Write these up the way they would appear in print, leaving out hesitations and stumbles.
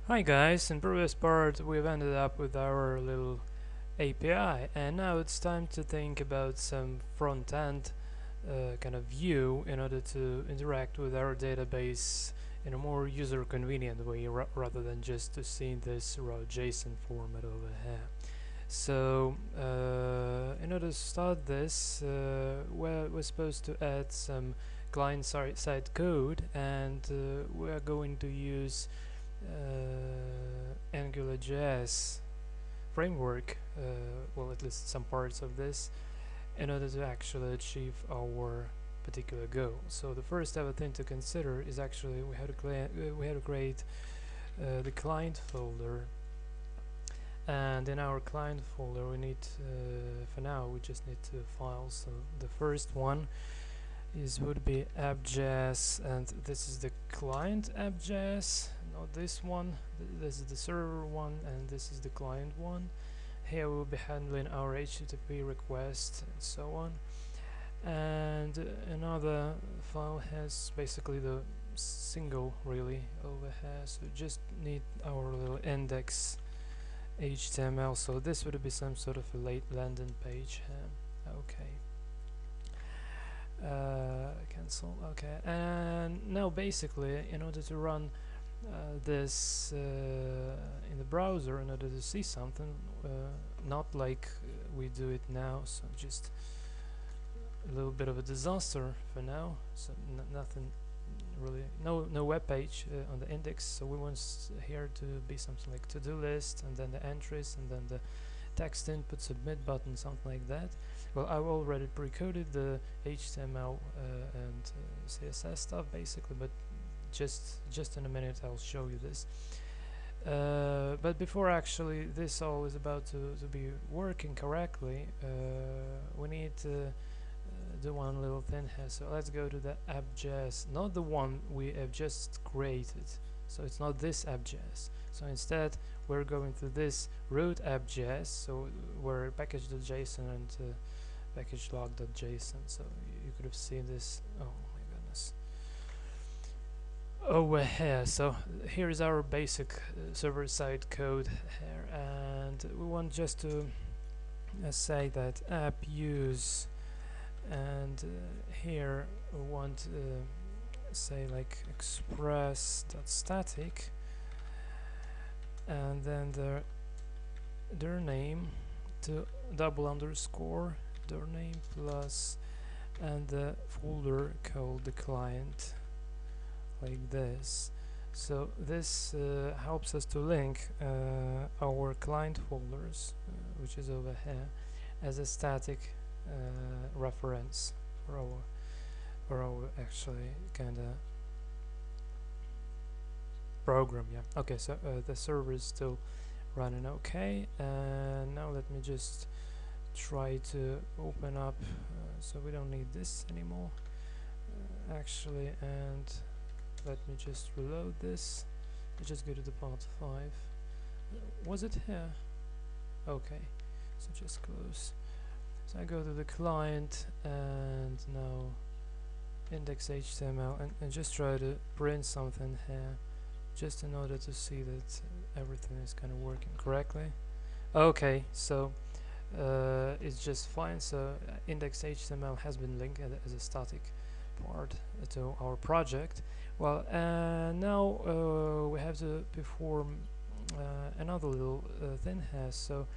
Hi guys, in previous part we've ended up with our little API and now it's time to think about some front-end kind of view in order to interact with our database in a more user convenient way rather than just to see this raw JSON format over here. So in order to start this we're supposed to add some client-side code and we're going to use AngularJS framework, well, at least some parts of this, in order to actually achieve our particular goal. So the first ever thing to consider is actually we have to create the client folder, and in our client folder we need for now we just need two files. So the first one would be app.js, and this is the client app.js, not this one. This is the server one, and this is the client one. Here we'll be handling our HTTP request and so on. And another file has basically the single really over here, so just need our little index HTML. So this would be some sort of a late landing page here. Okay. Cancel. Okay, and now basically in order to run this in the browser, in order to see something, not like we do it now, so just a little bit of a disaster for now, so nothing really, no web page on the index. So we want here to be something like to-do-list, and then the entries, and then the text input, submit button, something like that. Well, I've already pre-coded the HTML and CSS stuff basically, but just in a minute I'll show you this. But before actually this all is about to be working correctly, we need to do one little thing here. So let's go to the app.js, not the one we have just created. So it's not this app.js. So instead we're going to this root app.js, so we're package.json and package log.json. So you could have seen this. Oh my goodness. Over here. So here is our basic server-side code here, and we want just to say that app use, and here we want say like express.static, and then their name to double underscore their name plus, and the folder called the client, like this. So this helps us to link our client folders, which is over here, as a static reference for our actually kind of program. Yeah. Okay. So the server is still running okay, and now let me just try to open up. So we don't need this anymore, actually, and let me just reload this. I just go to the part 5. Was it here? Okay. So just close. So I go to the client and now index HTML and just try to print something here, just in order to see that everything is kind of working correctly. Okay, so it's just fine. So index HTML has been linked as a static part to our project. Well, now we have to perform another little thing here. So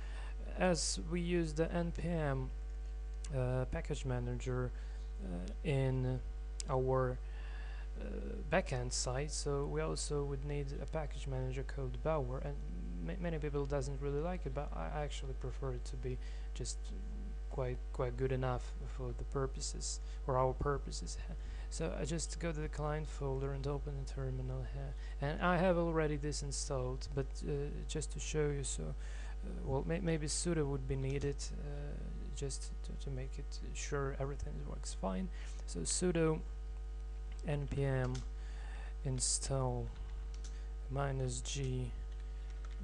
as we use the npm package manager in our backend side, so we also would need a package manager called Bower, and many people doesn't really like it, but I actually prefer it to be just quite good enough for the purposes, or our purposes. So I just go to the client folder and open the terminal here, and I have already this installed, but just to show you, so well, maybe sudo would be needed just to make it sure everything works fine. So sudo npm install -g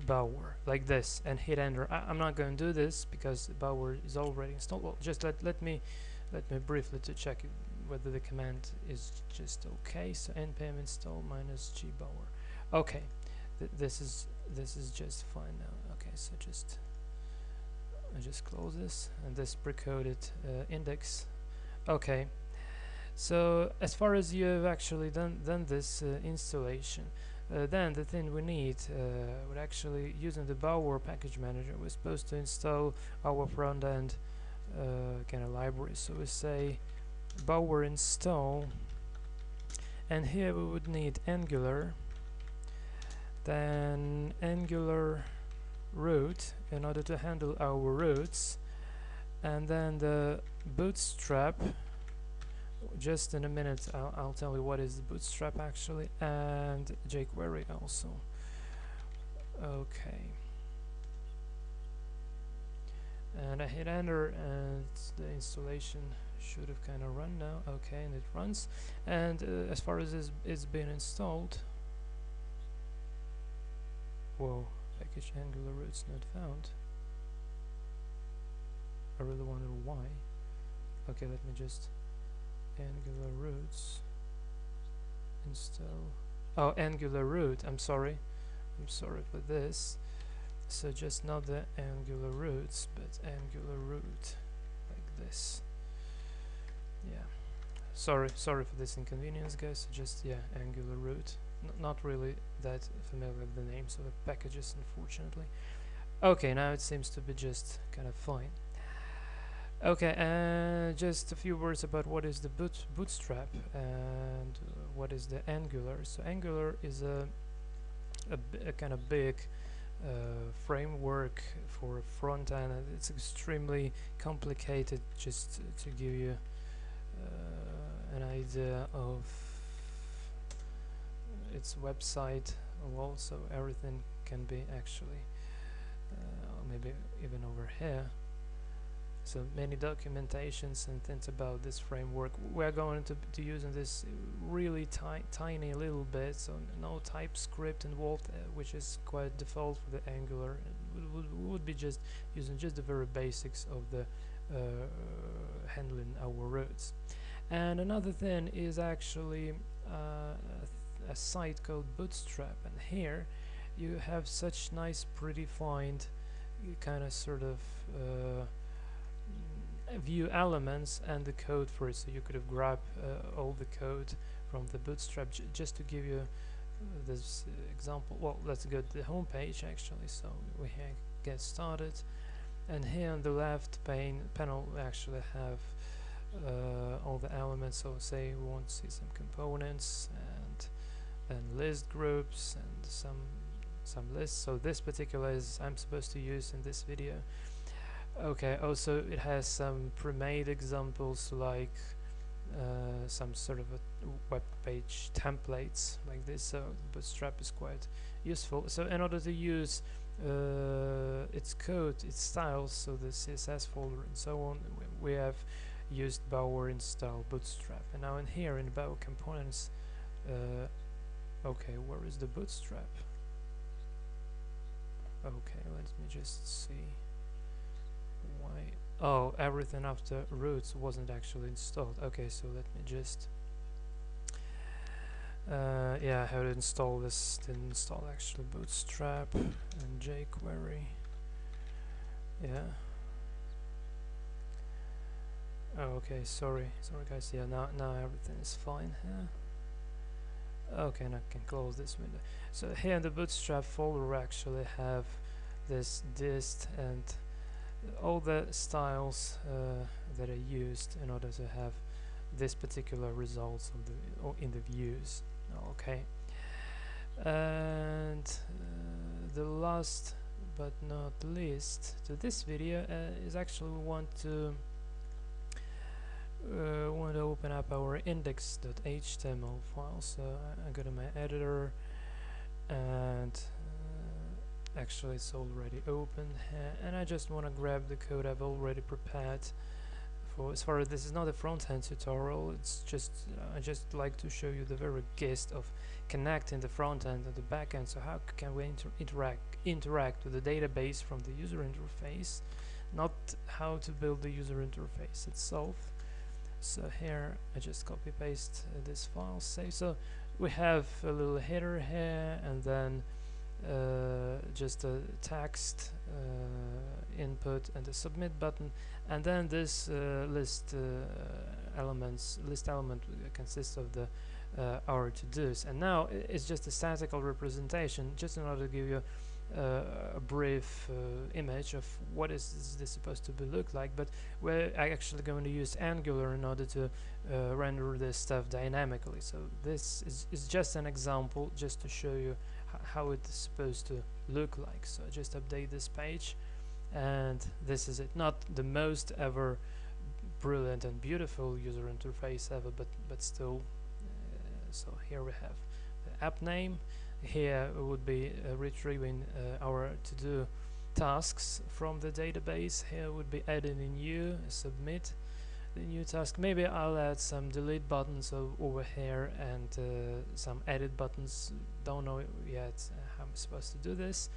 Bower, like this, and hit enter. I'm not going to do this because Bower is already installed. Well, just let me briefly to check whether the command is just okay. So npm install -g Bower. Okay, this is just fine now. Okay, so I just close this, and this precoded index. Okay, so as far as you have actually done this installation, then the thing we need would actually, using the Bower package manager, we're supposed to install our front end kind of library. So we say Bower install, and here we would need Angular, then Angular root in order to handle our roots, and then the bootstrap. Just in a minute I'll tell you what is the bootstrap actually, and jQuery also. Okay, and I hit enter, and the installation should have kind of run now. Okay, and it runs, and as far as it's been installed, whoa, package Angular roots not found. I really wonder why. Okay, let me just Angular roots install. Oh, Angular root, I'm sorry for this. So just not the Angular roots, but Angular root, like this. Yeah, sorry for this inconvenience, guys. So just, yeah, Angular root. Not really that familiar with the names of the packages, unfortunately. Okay, now it seems to be just kind of fine. Okay, and just a few words about what is the bootstrap and what is the Angular. So Angular is a kind of big framework for front end, and it's extremely complicated. Just to give you an idea of its website, also everything can be actually maybe even over here. So many documentations and things about this framework. We're going to using this really tiny little bit, so no TypeScript involved, which is quite default for the Angular. We would be just using just the very basics of the handling our roots. And another thing is actually a site called Bootstrap, and here you have such nice predefined kind of sort of view elements and the code for it. So you could have grabbed all the code from the Bootstrap. Just to give you this example, well, let's go to the home page actually. So we get started, and here on the left panel we actually have all the elements. So say we want to see some components and list groups and some lists. So this particular is I'm supposed to use in this video. Okay, also it has some pre-made examples, like some sort of a web page templates like this. So Bootstrap is quite useful. So in order to use its code, its styles, so the CSS folder and so on, we have used Bower install Bootstrap. And now in here in Bower components, okay, where is the Bootstrap? Okay, let me just see why. Oh, everything after roots wasn't actually installed. Okay, so let me just yeah, how to install this. Didn't install actually Bootstrap and jQuery. Yeah. Oh, okay, sorry guys. Yeah, now everything is fine here. Okay, and I can close this window. So here in the Bootstrap folder we actually have this dist and all the styles that are used in order to have this particular results of the in the views. Okay, and the last but not least to this video is actually we want to open up our index.html file. So I go to my editor, and actually it's already open here, and I just want to grab the code I've already prepared for. As far as this is not a front-end tutorial, it's just I just like to show you the very gist of connecting the front end and the back end. So how can we interact with the database from the user interface, not how to build the user interface itself. So here I just copy paste this file, save. So we have a little header here, and then just a text input and a submit button, and then this list element consists of the our to-dos, and now it's just a statical representation, just in order to give you a brief image of what is this supposed to be look like. But we're actually going to use Angular in order to render this stuff dynamically. So this is just an example, just to show you how it's supposed to look like. So just update this page, and this is it. Not the most ever brilliant and beautiful user interface ever, but still. So here we have the app name. Here we would be retrieving our to-do tasks from the database. Here would be adding a new, submit the new task. Maybe I'll add some delete buttons over here and some edit buttons. Don't know yet how I'm supposed to do this.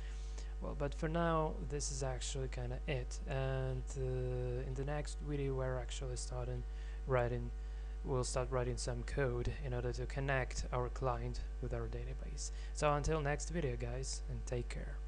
Well, but for now this is actually kind of it, and in the next video we'll start writing some code in order to connect our client with our database. So until next video, guys, and take care.